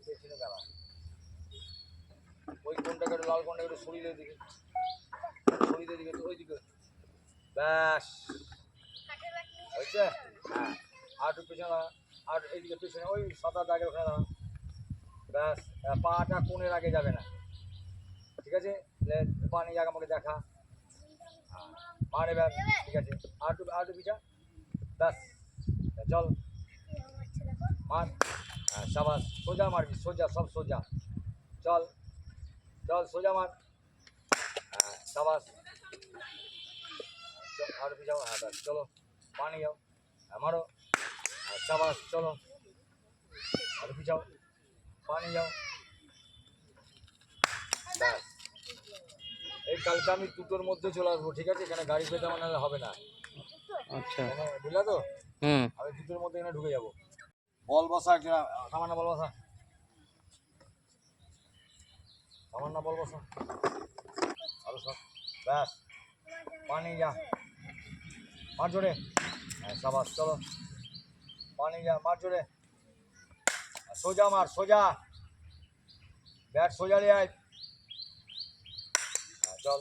পেছনে দাঁড়া, ওই কোনটাকে লাল কোনটাকে একটু সরিয়ে দিকে, সরিয়ে দিকে ওই দিকে, ব্যাস হয়েছে। হ্যাঁ আর একটু পেছনে দাঁড়া, আর এইদিকে পেছনে ওই সাদা দাগের ওখানে দাঁড়া, ব্যাস। পাটা কোণের আগে যাবে না, ঠিক আছে? পানি জায়গা আমাকে দেখা, মার এবার, ঠিক আছে? আর একটু পিছা, ব্যাস চল মার। হ্যাঁ সাবাস, সোজা মারবি, সোজা, সব সোজা, চল চল সোজা মার। হ্যাঁ সাবাস, আর পিছাও, হ্যাঁ ব্যাস চলো পানি যাও, হ্যাঁ মারো, হ্যাঁ সাবাস চলো, আর পিছাও, পানি যাও, ব্যাস। এই কালকে আমি 2টোর মধ্যে চলে আসবো, ঠিক আছে? এখানে গাড়ি পেতে মানে হবে না। আচ্ছা, বুঝলা তো? হুম। আমি 2টোর মধ্যে এখানে ঢুকে যাবো। বল বসা, একটা সামান্য বল বসা, সামান্য বল বসা, আরো সব, ব্যাস পানি যা, মার জোরে, হ্যাঁ সাবাস চলো, পানি যা, মার জোরে, সোজা মার, সোজা, ব্যাট সোজা নিয়ে আয়, হ্যাঁ চল।